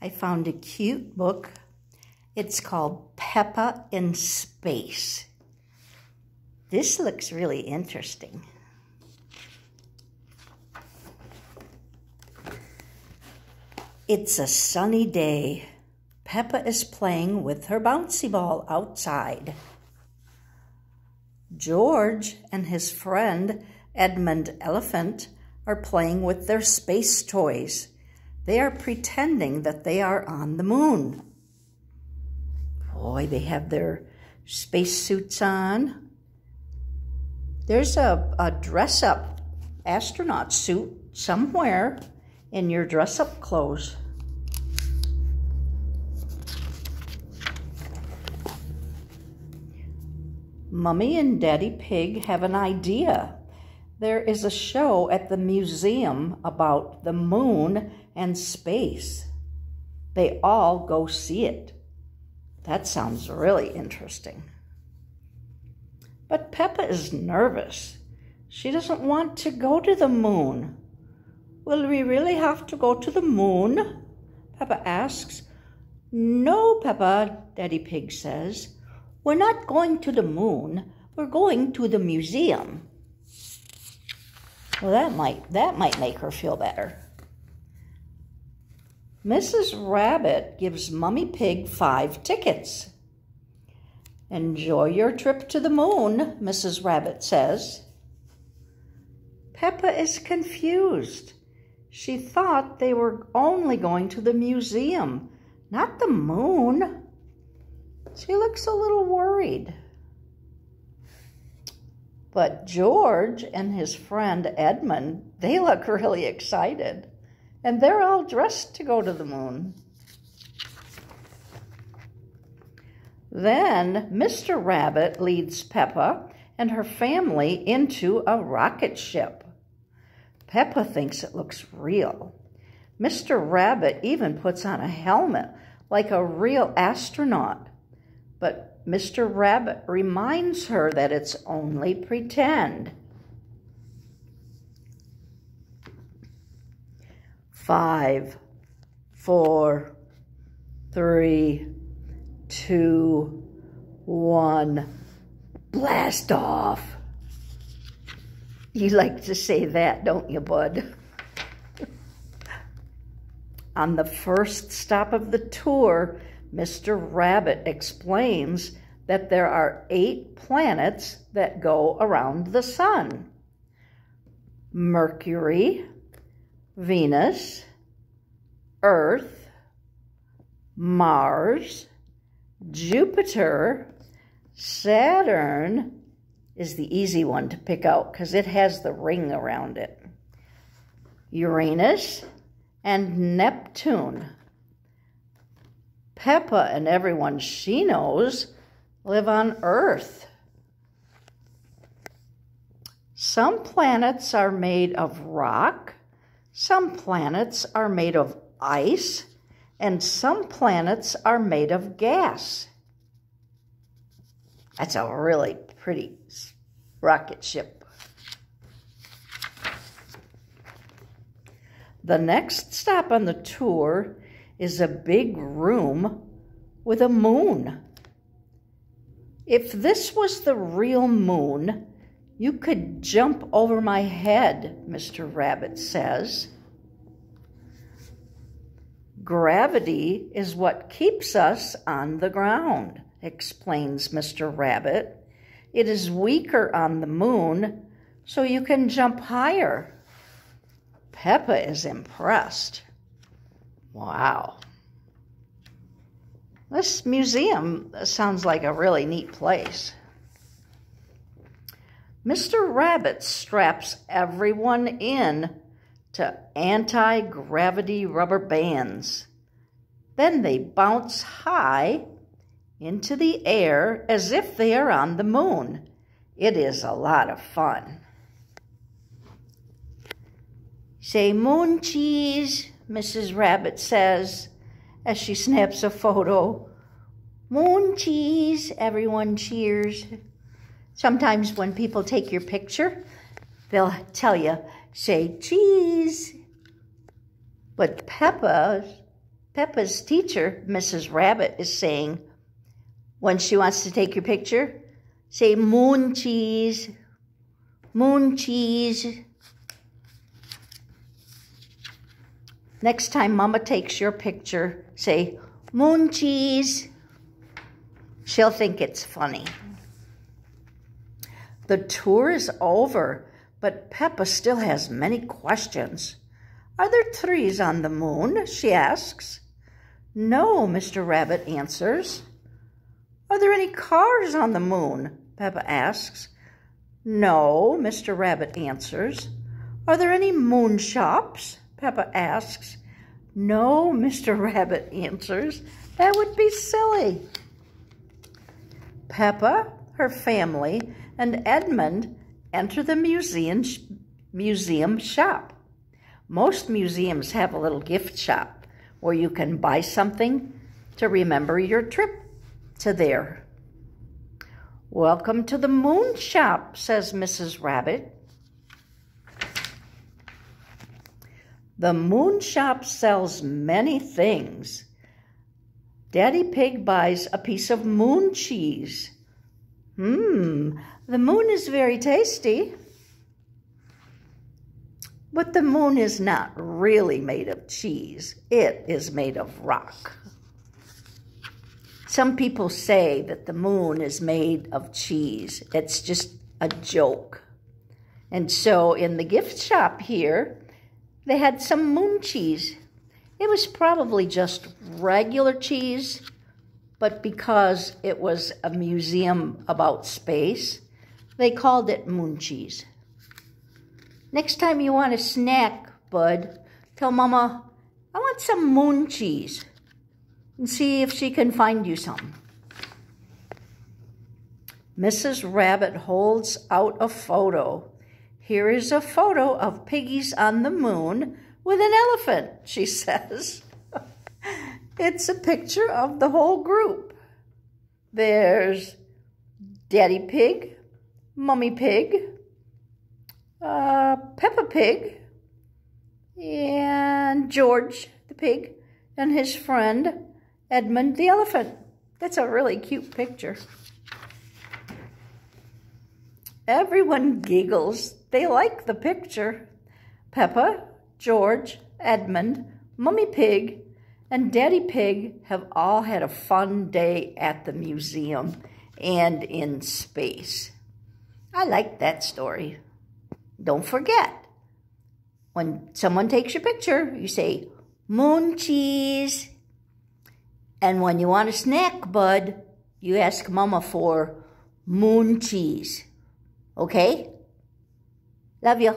I found a cute book. It's called Peppa in Space. This looks really interesting. It's a sunny day. Peppa is playing with her bouncy ball outside. George and his friend Edmund Elephant are playing with their space toys. They are pretending that they are on the moon. Boy, they have their space suits on. There's a dress-up astronaut suit somewhere in your dress-up clothes. Mummy and Daddy Pig have an idea. There is a show at the museum about the moon and space. They all go see it. That sounds really interesting. But Peppa is nervous. She doesn't want to go to the moon. Will we really have to go to the moon? Peppa asks. No, Peppa, Daddy Pig says. We're not going to the moon. We're going to the museum. Well, that might make her feel better. Mrs. Rabbit gives Mummy Pig 5 tickets. Enjoy your trip to the moon, Mrs. Rabbit says. Peppa is confused. She thought they were only going to the museum, not the moon. She looks a little worried. But George and his friend Edmund, they look really excited. And they're all dressed to go to the moon. Then Mr. Rabbit leads Peppa and her family into a rocket ship. Peppa thinks it looks real. Mr. Rabbit even puts on a helmet like a real astronaut. But Mr. Rabbit reminds her that it's only pretend. 5, 4, 3, 2, 1, blast off. You like to say that, don't you, bud? On the first stop of the tour, Mr. Rabbit explains that there are 8 planets that go around the sun. Mercury, Venus, Earth, Mars, Jupiter, Saturn is the easy one to pick out because it has the ring around it, Uranus, and Neptune. Peppa and everyone she knows live on Earth. Some planets are made of rock, some planets are made of ice, and some planets are made of gas. That's a really pretty rocket ship. The next stop on the tour is a big room with a moon. If this was the real moon, you could jump over my head, Mr. Rabbit says. Gravity is what keeps us on the ground, explains Mr. Rabbit. It is weaker on the moon, so you can jump higher. Peppa is impressed. Wow. This museum sounds like a really neat place. Mr. Rabbit straps everyone in to anti-gravity rubber bands. Then they bounce high into the air as if they are on the moon. It is a lot of fun. Say moon cheese, Mrs. Rabbit says as she snaps a photo. Moon cheese, everyone cheers. Sometimes when people take your picture, they'll tell you, say cheese. But Peppa Peppa's teacher, Mrs. Rabbit, is saying, when she wants to take your picture, say moon cheese, moon cheese. Next time Mama takes your picture, say moon cheese. She'll think it's funny. The tour is over, but Peppa still has many questions. Are there trees on the moon? She asks. No, Mr. Rabbit answers. Are there any cars on the moon? Peppa asks. No, Mr. Rabbit answers. Are there any moon shops? Peppa asks. No, Mr. Rabbit answers. That would be silly. Peppa, her family, and Edmund enter the museum shop. Most museums have a little gift shop where you can buy something to remember your trip to there. Welcome to the moon shop, says Mrs. Rabbit. The moon shop sells many things. Daddy Pig buys a piece of moon cheese. The moon is very tasty. But the moon is not really made of cheese. It is made of rock. Some people say that the moon is made of cheese. It's just a joke. And so in the gift shop here, they had some moon cheese. It was probably just regular cheese, but because it was a museum about space, they called it moon cheese. Next time you want a snack, Bud, tell Mama, I want some moon cheese, and see if she can find you some. Mrs. Rabbit holds out a photo. Here is a photo of piggies on the moon with an elephant, she says. It's a picture of the whole group. There's Daddy Pig, Mummy Pig, Peppa Pig, and George the pig, and his friend Edmund the elephant. That's a really cute picture. Everyone giggles. They like the picture. Peppa, George, Edmund, Mummy Pig, and Daddy Pig have all had a fun day at the museum and in space. I like that story. Don't forget, when someone takes your picture, you say, moon cheese. And when you want a snack, Bud, you ask Mama for moon cheese. Okay? Love you.